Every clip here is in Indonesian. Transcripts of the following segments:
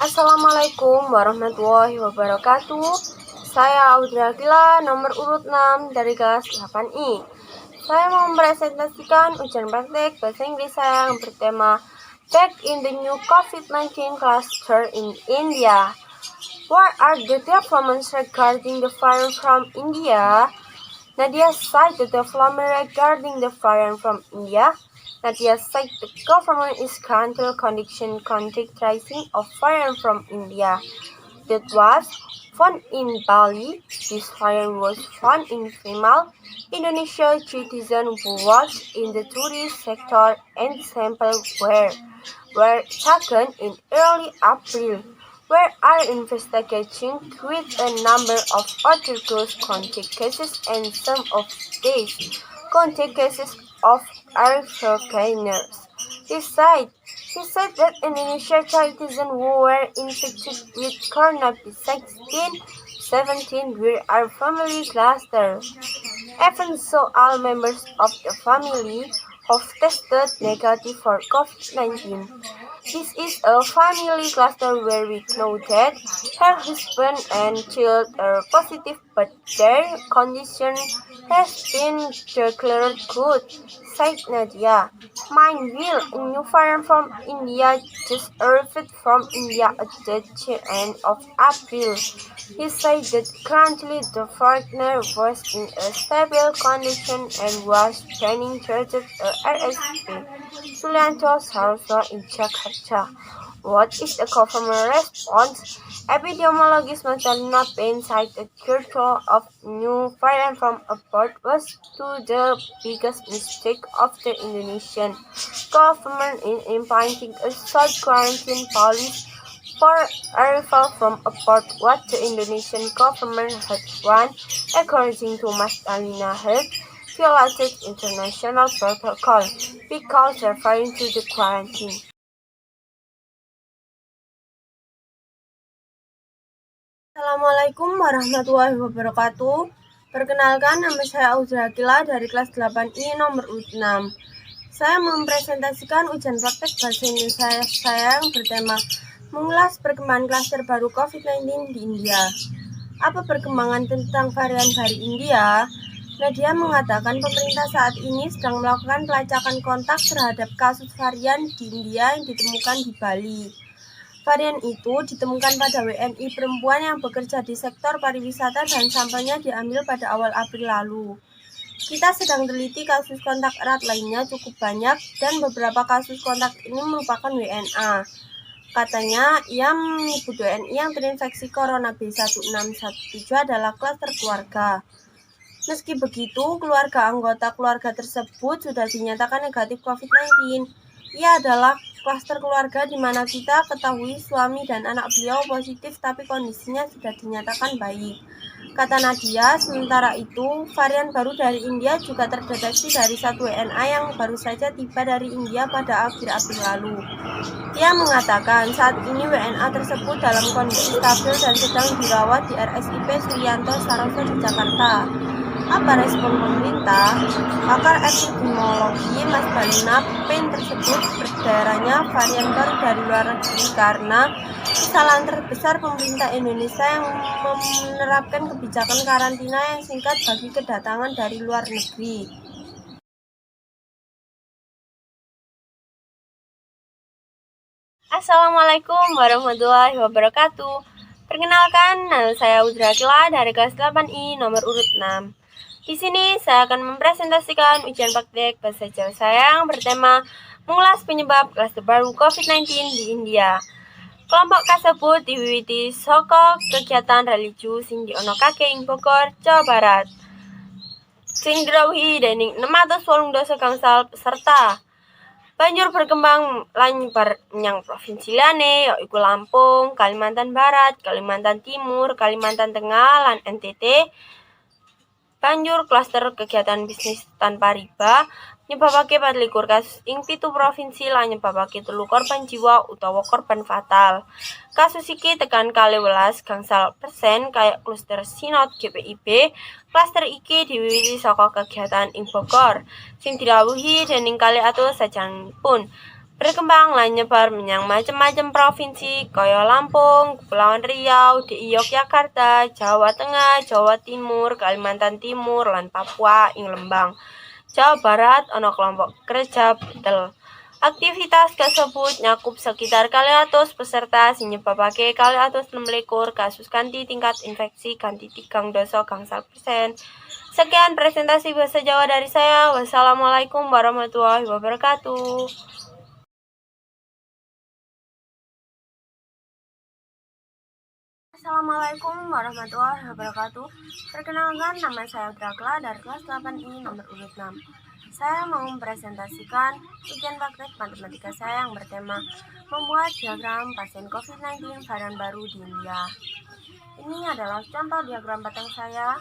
Assalamualaikum warahmatullahi wabarakatuh. Saya Audra nomor urut 6 dari kelas 8I. Saya mau mempresentasikan ujian praktek bahasa Inggris saya yang bertema Back in the New COVID-19 Cluster in India. What are the developments regarding the variant from India? Nadia cited the development regarding the variant from India. Nadia said the government is currently conducting contact tracing of variant from India that was found in Bali. This variant was found in female Indonesian citizen who was in the tourist sector and samples were taken in early April. We are investigating with a number of other close contact cases and some of these contact cases of are foreigners. He said that Indonesian citizens who were infected with COVID-19 were our family cluster. Even so, all members of the family have tested negative for COVID-19. This is a family cluster where we know that her husband and child are positive, but their condition has been declared good, said Nadia. Meanwhile, a new variant from India just arrived from India at the end of April. He said that currently the foreigner was in a stable condition and was being treated at RSP Sulianto Saroso in Jakarta. What is the government response? Epidemiologist Marcelina Payne cited the control of new variant from abroad was to the biggest mistake of the Indonesian government in implementing a short quarantine policy for arrival from abroad. What the Indonesian government had done, according to Marcelina, had violated international protocol because referring to the quarantine. Assalamualaikum warahmatullahi wabarakatuh. Perkenalkan, nama saya Audra dari kelas 8I nomor 6. Saya mempresentasikan ujian praktek bahasa Indonesia saya yang bertema mengulas perkembangan klaster baru COVID-19 di India. Apa perkembangan tentang varian dari India? Nadia mengatakan pemerintah saat ini sedang melakukan pelacakan kontak terhadap kasus varian di India yang ditemukan di Bali. Varian itu ditemukan pada WNI perempuan yang bekerja di sektor pariwisata dan sampelnya diambil pada awal April lalu. Kita sedang teliti kasus kontak erat lainnya cukup banyak dan beberapa kasus kontak ini merupakan WNA. Katanya, ia menyebut WNI yang terinfeksi corona B1617 adalah klaster keluarga. Meski begitu, keluarga anggota keluarga tersebut sudah dinyatakan negatif COVID-19. Ia adalah klaster keluarga di mana kita ketahui suami dan anak beliau positif tapi kondisinya sudah dinyatakan baik. Kata Nadia, sementara itu, varian baru dari India juga terdeteksi dari satu WNA yang baru saja tiba dari India pada akhir April lalu. Ia mengatakan saat ini WNA tersebut dalam kondisi stabil dan sedang dirawat di RSIP Sulianto Saroso di Jakarta. Apa respon pemerintah? Pakar epidemiologi Mas Balina Payne tersebut berdaerahnya varian baru dari luar negeri karena kesalahan terbesar pemerintah Indonesia yang menerapkan kebijakan karantina yang singkat bagi kedatangan dari luar negeri. Assalamualaikum warahmatullahi wabarakatuh. Perkenalkan, nama saya Audra dari kelas 8I nomor urut 6. Di sini saya akan mempresentasikan ujian praktek bahasa Jawa saya yang bertema mengulas penyebab klaster baru COVID-19 di India. Kelompok tersebut diwiwiti saka kegiatan religi sing dianakake ing Bogor, Jawa Barat. Sing dirawuhi dening 680 gangsal peserta. Banjur berkembang lan nyebar menyang provinsi liyane yaiku Lampung, Kalimantan Barat, Kalimantan Timur, Kalimantan Tengah, lan NTT. Banjur klaster kegiatan bisnis tanpa riba nyebabake 24 kasus ing 7 provinsi lan nyebabake 3 korban jiwa utawa korban fatal. Kasus iki tekan 12% kaya kluster Sinot GPIB. Klaster iki diwiwiti saka kegiatan ing Bogor sing dirawuhi dening 200 sajanipun berkembang lan nyebar menyang macam-macam provinsi kaya Lampung, Kepulauan Riau, di Yogyakarta, Jawa Tengah, Jawa Timur, Kalimantan Timur, lan Papua ing Lembang. Jawa Barat ana kelompok kerja betel. Aktivitas kasebut nyakup sekitar 200 peserta sing nyebabake 226 kasus kanthi tingkat infeksi kanthi 3,0 Sekian presentasi bahasa Jawa dari saya. Wassalamualaikum warahmatullahi wabarakatuh. Assalamualaikum warahmatullahi wabarakatuh. Perkenalkan, nama saya Drakla dari kelas 8I nomor urut 6. Saya mau mempresentasikan ujian praktek matematika saya yang bertema membuat diagram pasien COVID-19 varian baru di India. Ini adalah contoh diagram batang saya.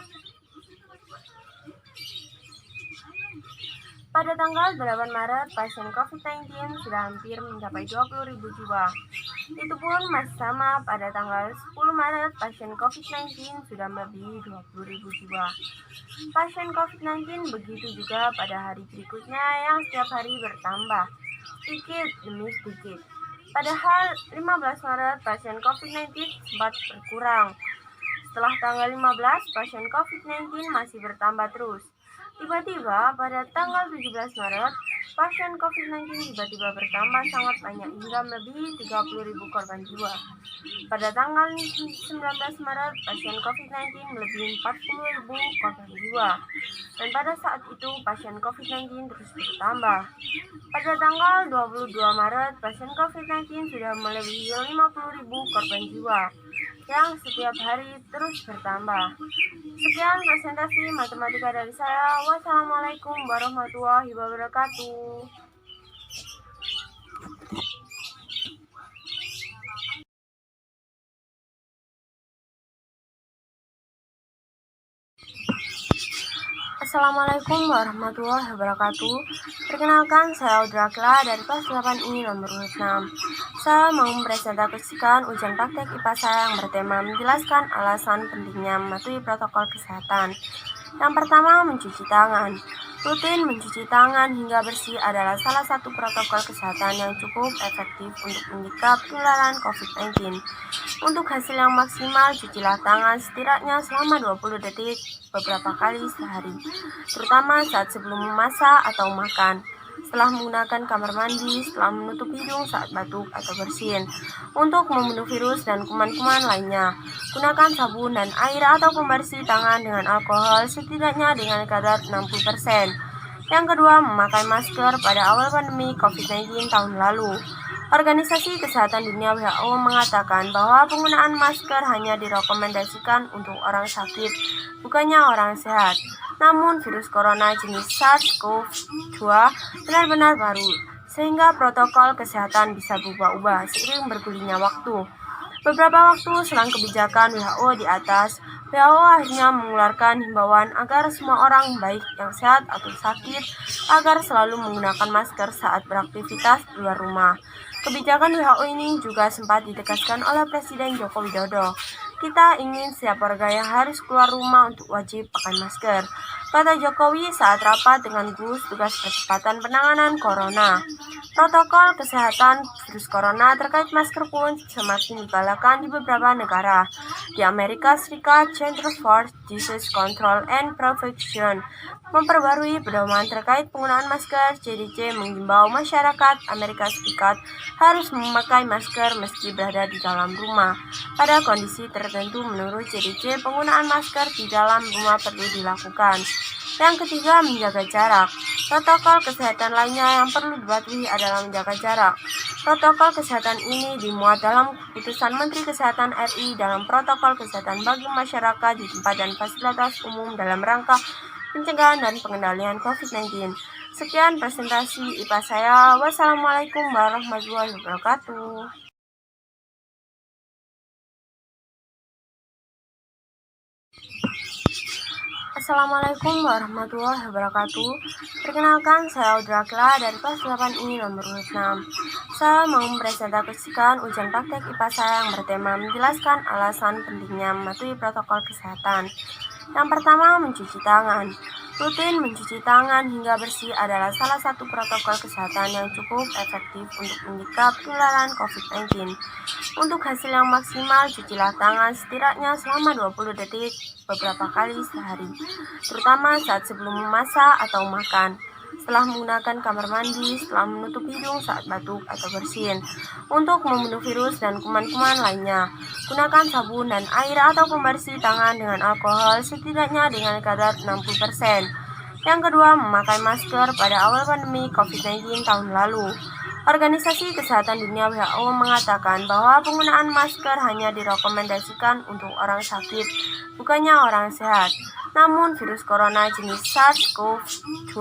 Pada tanggal 8 Maret, pasien COVID-19 sudah hampir mencapai 20.000 jiwa. Itu pun masih sama pada tanggal 10 Maret, pasien COVID-19 sudah melebihi 20.000 jiwa. Pasien COVID-19 begitu juga pada hari berikutnya yang setiap hari bertambah, sedikit demi sedikit. Padahal 15 Maret, pasien COVID-19 sempat berkurang. Setelah tanggal 15, pasien COVID-19 masih bertambah terus. Tiba-tiba pada tanggal 17 Maret, pasien COVID-19 tiba-tiba bertambah sangat banyak hingga melebihi 30.000 korban jiwa. Pada tanggal 19 Maret, pasien COVID-19 melebihi 40.000 korban jiwa. Dan pada saat itu, pasien COVID-19 terus bertambah. Pada tanggal 22 Maret, pasien COVID-19 sudah melebihi 50.000 korban jiwa yang setiap hari terus bertambah. Sekian presentasi matematika dari saya. Wassalamualaikum warahmatullahi wabarakatuh. Assalamualaikum warahmatullahi wabarakatuh. Perkenalkan, saya Audrakla dari kelas 8I nomor 6. Saya mau mempresentasikan ujian praktek IPA saya yang bertema menjelaskan alasan pentingnya mematuhi protokol kesehatan. Yang pertama, mencuci tangan. Rutin mencuci tangan hingga bersih adalah salah satu protokol kesehatan yang cukup efektif untuk mencegah penularan COVID-19. Untuk hasil yang maksimal, cucilah tangan setidaknya selama 20 detik beberapa kali sehari, terutama saat sebelum memasak atau makan, setelah menggunakan kamar mandi, setelah menutup hidung saat batuk atau bersin. Untuk membunuh virus dan kuman-kuman lainnya, gunakan sabun dan air atau pembersih tangan dengan alkohol setidaknya dengan kadar 60%. Yang kedua, memakai masker pada awal pandemi COVID-19 tahun lalu. Organisasi Kesehatan Dunia WHO mengatakan bahwa penggunaan masker hanya direkomendasikan untuk orang sakit, bukannya orang sehat. Namun virus corona jenis SARS-CoV-2 benar-benar baru, sehingga protokol kesehatan bisa berubah-ubah seiring bergulirnya waktu. Beberapa waktu selang kebijakan WHO di atas, WHO akhirnya mengeluarkan himbauan agar semua orang, baik yang sehat atau sakit, agar selalu menggunakan masker saat beraktivitas di luar rumah. Kebijakan WHO ini juga sempat ditegaskan oleh Presiden Joko Widodo. Kita ingin setiap warga yang harus keluar rumah untuk wajib pakai masker, kata Jokowi saat rapat dengan gugus tugas percepatan penanganan corona. Protokol kesehatan virus corona terkait masker pun semakin digalakan di beberapa negara. Di Amerika Serikat, Center for Disease Control and Prevention memperbarui pedoman terkait penggunaan masker. CDC mengimbau masyarakat Amerika Serikat harus memakai masker meski berada di dalam rumah. Pada kondisi tertentu menurut CDC, penggunaan masker di dalam rumah perlu dilakukan. Yang ketiga, menjaga jarak. Protokol kesehatan lainnya yang perlu dipatuhi adalah menjaga jarak. Protokol kesehatan ini dimuat dalam keputusan Menteri Kesehatan RI dalam protokol kesehatan bagi masyarakat di tempat dan fasilitas umum dalam rangka pencegahan dan pengendalian COVID-19. Sekian presentasi IPA saya. Wassalamualaikum warahmatullahi wabarakatuh. Assalamualaikum warahmatullahi wabarakatuh. Perkenalkan, saya Audrakla dari kelas 8I nomor 6. Saya mau mempresentasikan ujian praktek IPA saya yang bertema menjelaskan alasan pentingnya mematuhi protokol kesehatan. Yang pertama, mencuci tangan. Rutin mencuci tangan hingga bersih adalah salah satu protokol kesehatan yang cukup efektif untuk mencegah penularan COVID-19. Untuk hasil yang maksimal, cucilah tangan setidaknya selama 20 detik beberapa kali sehari, terutama saat sebelum memasak atau makan, setelah menggunakan kamar mandi, setelah menutup hidung saat batuk atau bersin. Untuk membunuh virus dan kuman-kuman lainnya, gunakan sabun dan air atau pembersih tangan dengan alkohol setidaknya dengan kadar 60%. Yang kedua, memakai masker pada awal pandemi COVID-19 tahun lalu. Organisasi Kesehatan Dunia WHO mengatakan bahwa penggunaan masker hanya direkomendasikan untuk orang sakit, bukannya orang sehat. Namun virus corona jenis SARS-CoV-2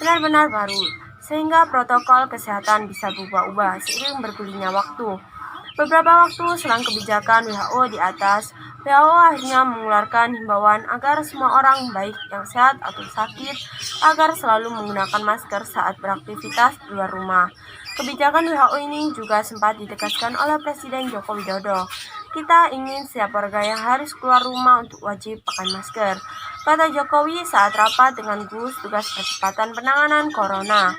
benar-benar baru, sehingga protokol kesehatan bisa berubah-ubah seiring bergulirnya waktu. Beberapa waktu selang kebijakan WHO di atas, WHO akhirnya mengeluarkan himbauan agar semua orang, baik yang sehat atau sakit, agar selalu menggunakan masker saat beraktivitas di luar rumah. Kebijakan WHO ini juga sempat ditegaskan oleh Presiden Joko Widodo. Kita ingin setiap warga yang harus keluar rumah untuk wajib pakai masker, kata Jokowi saat rapat dengan gugus tugas percepatan penanganan corona.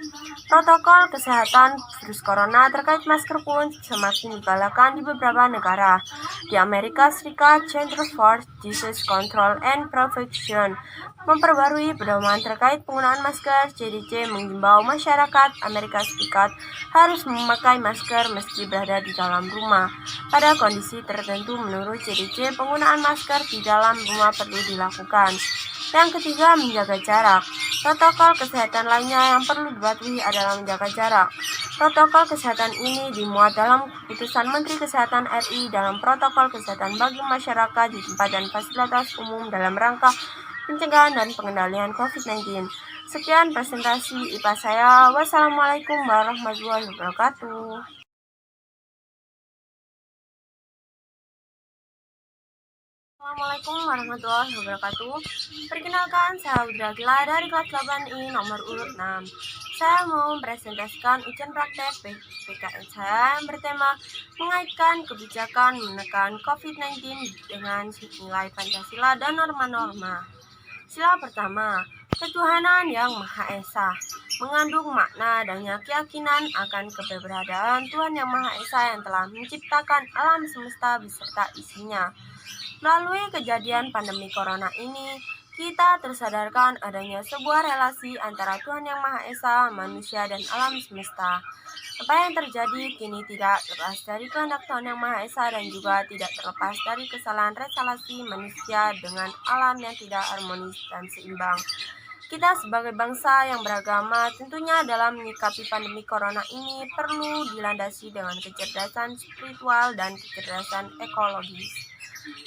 Protokol kesehatan virus corona terkait masker pun semakin digalakkan di beberapa negara. Di Amerika Serikat, Center for Disease Control and Prevention memperbarui pedoman terkait penggunaan masker. CDC mengimbau masyarakat Amerika Serikat harus memakai masker meski berada di dalam rumah. Pada kondisi tertentu, menurut CDC, penggunaan masker di dalam rumah perlu dilakukan. Yang ketiga, menjaga jarak. Protokol kesehatan lainnya yang perlu dipatuhi adalah menjaga jarak. Protokol kesehatan ini dimuat dalam keputusan Menteri Kesehatan RI dalam protokol kesehatan bagi masyarakat di tempat dan fasilitas umum dalam rangka pencegahan dan pengendalian COVID-19. Sekian presentasi IPA saya. Wassalamualaikum warahmatullahi wabarakatuh. Assalamualaikum warahmatullahi wabarakatuh. Perkenalkan, saya Udra Gila dari kelas 8I nomor urut 6. Saya mau mempresentasikan ujian praktek PKN saya yang bertema mengaitkan kebijakan menekan COVID-19 dengan nilai Pancasila dan norma-norma. Sila pertama, ketuhanan yang Maha Esa, mengandung makna adanya keyakinan akan keberadaan Tuhan yang Maha Esa yang telah menciptakan alam semesta beserta isinya. Melalui kejadian pandemi corona ini, kita tersadarkan adanya sebuah relasi antara Tuhan Yang Maha Esa, manusia, dan alam semesta. Apa yang terjadi kini tidak lepas dari kehendak Tuhan Yang Maha Esa dan juga tidak terlepas dari kesalahan relasi manusia dengan alam yang tidak harmonis dan seimbang. Kita sebagai bangsa yang beragama tentunya dalam menyikapi pandemi corona ini perlu dilandasi dengan kecerdasan spiritual dan kecerdasan ekologis.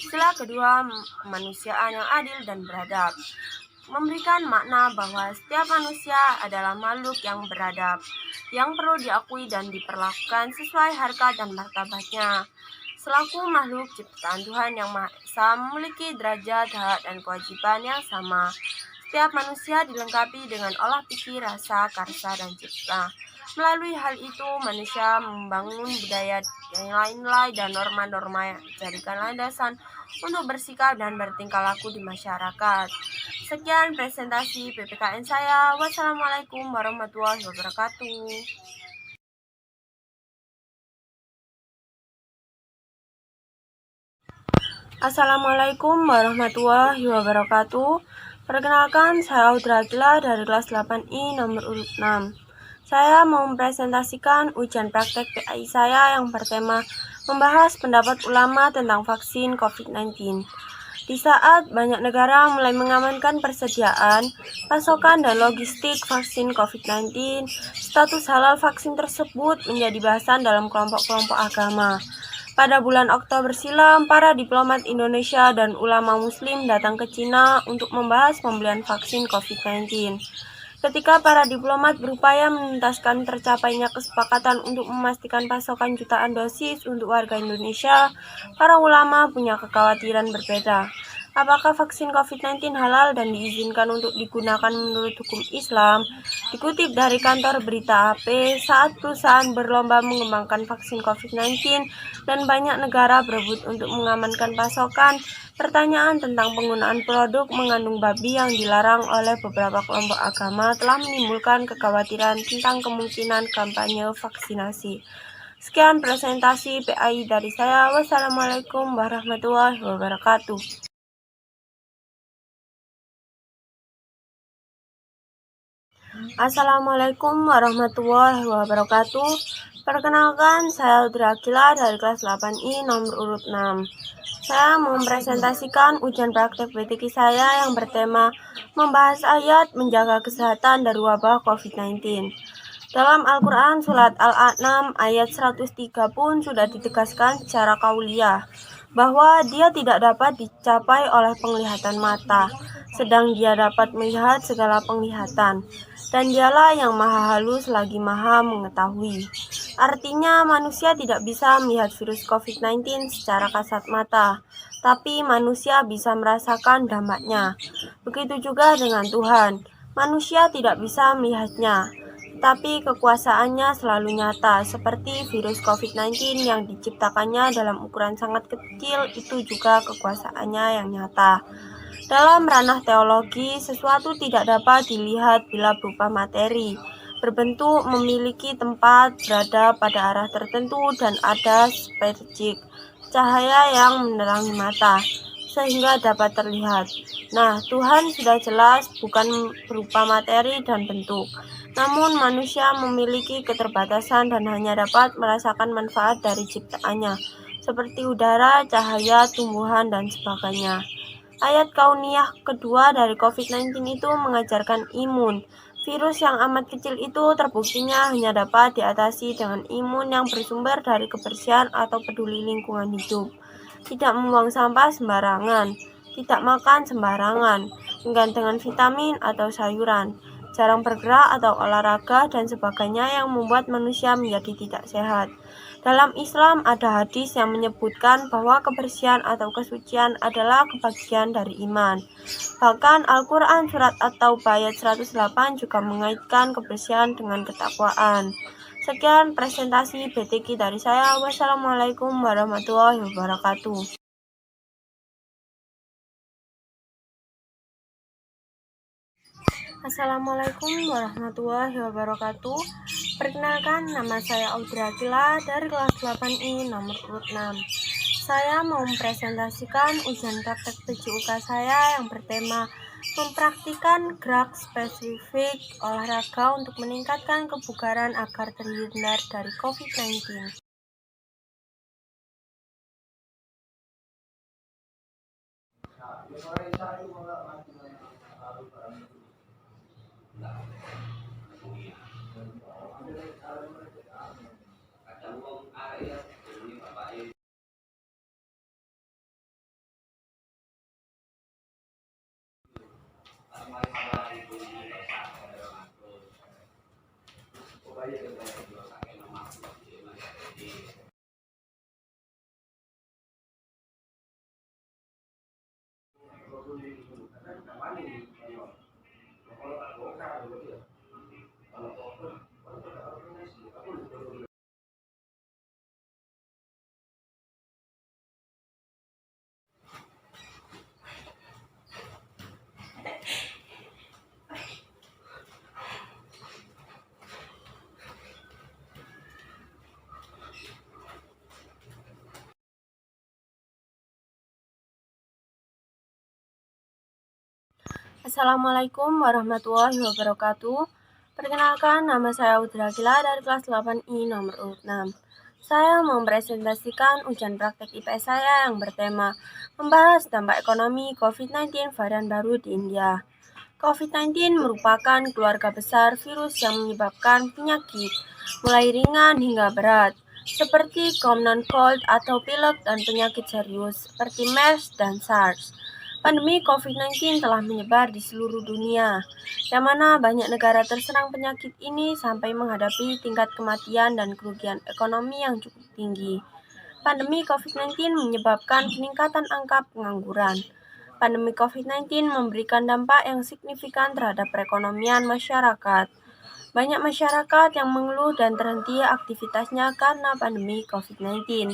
Sila kedua, kemanusiaan yang adil dan beradab, memberikan makna bahwa setiap manusia adalah makhluk yang beradab, yang perlu diakui dan diperlakukan sesuai harkat dan martabatnya. Selaku makhluk ciptaan Tuhan Yang Maha Esa memiliki derajat, hak, dan kewajiban yang sama. Setiap manusia dilengkapi dengan olah pikir, rasa, karsa, dan cipta. Melalui hal itu, manusia membangun budaya, nilai-nilai, dan norma-norma yang dijadikan landasan untuk bersikap dan bertingkah laku di masyarakat. Sekian presentasi PPKN saya. Wassalamualaikum warahmatullahi wabarakatuh. Assalamualaikum warahmatullahi wabarakatuh. Perkenalkan, saya Udra Gila dari kelas 8I nomor urut 6. Saya mau mempresentasikan ujian praktek PAI saya yang bertema membahas pendapat ulama tentang vaksin COVID-19. Di saat banyak negara mulai mengamankan persediaan, pasokan, dan logistik vaksin COVID-19, status halal vaksin tersebut menjadi bahasan dalam kelompok-kelompok agama. Pada bulan Oktober silam, para diplomat Indonesia dan ulama Muslim datang ke Cina untuk membahas pembelian vaksin COVID-19. Ketika para diplomat berupaya menuntaskan tercapainya kesepakatan untuk memastikan pasokan jutaan dosis untuk warga Indonesia, para ulama punya kekhawatiran berbeda. Apakah vaksin COVID-19 halal dan diizinkan untuk digunakan menurut hukum Islam? Dikutip dari kantor berita AP, saat perusahaan berlomba mengembangkan vaksin COVID-19 dan banyak negara berebut untuk mengamankan pasokan, pertanyaan tentang penggunaan produk mengandung babi yang dilarang oleh beberapa kelompok agama telah menimbulkan kekhawatiran tentang kemungkinan kampanye vaksinasi. Sekian presentasi PAI dari saya. Wassalamualaikum warahmatullahi wabarakatuh. Assalamualaikum warahmatullahi wabarakatuh. Perkenalkan, saya Udra Akila dari kelas 8I nomor urut 6. Saya mempresentasikan ujian praktek BTQ saya yang bertema membahas ayat menjaga kesehatan dari wabah COVID-19. Dalam Al-Quran Surat Al-An'am ayat 103 pun sudah ditegaskan secara kauliyah bahwa dia tidak dapat dicapai oleh penglihatan mata, sedang dia dapat melihat segala penglihatan, dan dialah yang maha halus lagi maha mengetahui. Artinya manusia tidak bisa melihat virus COVID-19 secara kasat mata, tapi manusia bisa merasakan dampaknya. Begitu juga dengan Tuhan, manusia tidak bisa melihatnya, tapi kekuasaannya selalu nyata, seperti virus COVID-19 yang diciptakannya dalam ukuran sangat kecil, itu juga kekuasaannya yang nyata. Dalam ranah teologi, sesuatu tidak dapat dilihat bila berupa materi, berbentuk, memiliki tempat, berada pada arah tertentu, dan ada spergik, cahaya yang menerangi mata, sehingga dapat terlihat. Nah, Tuhan sudah jelas bukan berupa materi dan bentuk, namun manusia memiliki keterbatasan dan hanya dapat merasakan manfaat dari ciptaannya, seperti udara, cahaya, tumbuhan, dan sebagainya. Ayat kauniyah kedua dari COVID-19 itu mengajarkan imun. Virus yang amat kecil itu terbuktinya hanya dapat diatasi dengan imun yang bersumber dari kebersihan atau peduli lingkungan hidup. Tidak membuang sampah sembarangan, tidak makan sembarangan, enggan dengan vitamin atau sayuran, jarang bergerak atau olahraga, dan sebagainya yang membuat manusia menjadi tidak sehat. Dalam Islam ada hadis yang menyebutkan bahwa kebersihan atau kesucian adalah kebagian dari iman. Bahkan Al-Quran Surat At-Taubah ayat 108 juga mengaitkan kebersihan dengan ketakwaan. Sekian presentasi BTQ dari saya. Wassalamualaikum warahmatullahi wabarakatuh. Assalamualaikum warahmatullahi wabarakatuh. Perkenalkan, nama saya Audrey Akila dari kelas 8I nomor urut 6. Saya mau mempresentasikan ujian praktek PJUK saya yang bertema mempraktikkan gerak spesifik olahraga untuk meningkatkan kebugaran agar terhindar dari COVID-19. Assalamualaikum warahmatullahi wabarakatuh. Perkenalkan, nama saya Udra Akila dari kelas 8I nomor urut 6. Saya mempresentasikan ujian praktek IPS saya yang bertema membahas dampak ekonomi COVID-19 varian baru di India. COVID-19 merupakan keluarga besar virus yang menyebabkan penyakit, mulai ringan hingga berat, seperti common cold atau pilek, dan penyakit serius seperti MERS dan SARS. Pandemi COVID-19 telah menyebar di seluruh dunia, yang mana banyak negara terserang penyakit ini sampai menghadapi tingkat kematian dan kerugian ekonomi yang cukup tinggi. Pandemi COVID-19 menyebabkan peningkatan angka pengangguran. pandemi COVID-19 memberikan dampak yang signifikan terhadap perekonomian masyarakat. Banyak masyarakat yang mengeluh dan terhenti aktivitasnya karena pandemi COVID-19.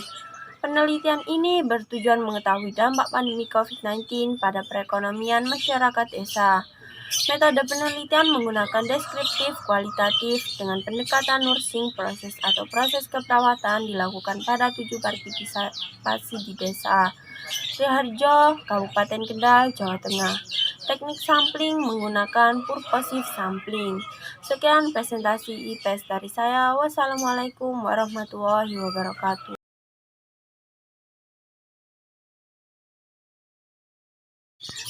Penelitian ini bertujuan mengetahui dampak pandemi COVID-19 pada perekonomian masyarakat desa. Metode penelitian menggunakan deskriptif kualitatif dengan pendekatan nursing proses atau proses keperawatan dilakukan pada 7 partisipasi di desa Triharjo, Kabupaten Kendal, Jawa Tengah. Teknik sampling menggunakan purposive sampling. Sekian presentasi IPS dari saya. Wassalamualaikum warahmatullahi wabarakatuh.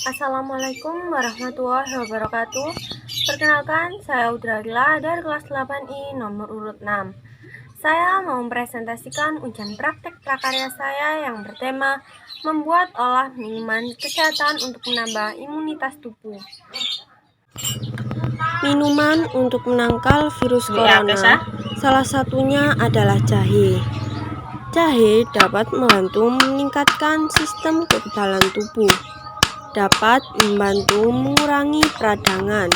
Assalamualaikum warahmatullahi wabarakatuh. Perkenalkan, saya Udra dari kelas 8I nomor urut 6. Saya mau mempresentasikan ujian praktek prakarya saya yang bertema membuat olah minuman kesehatan untuk menambah imunitas tubuh. Minuman untuk menangkal virus corona, salah satunya adalah jahe. Jahe dapat membantu meningkatkan sistem kekebalan tubuh, dapat membantu mengurangi peradangan,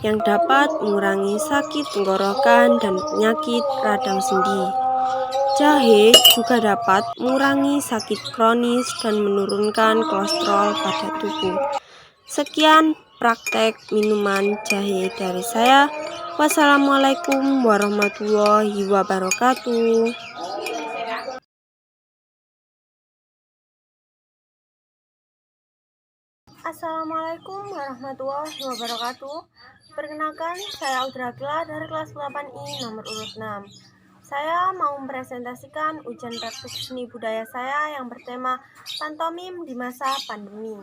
yang dapat mengurangi sakit tenggorokan dan penyakit radang sendi. Jahe juga dapat mengurangi sakit kronis dan menurunkan kolesterol pada tubuh. Sekian praktek minuman jahe dari saya. Wassalamualaikum warahmatullahi wabarakatuh. Assalamualaikum warahmatullahi wabarakatuh. Perkenalkan, saya Udra dari kelas 8I nomor urut 6. Saya mau mempresentasikan ujian praktik seni budaya saya yang bertema pantomim di masa pandemi.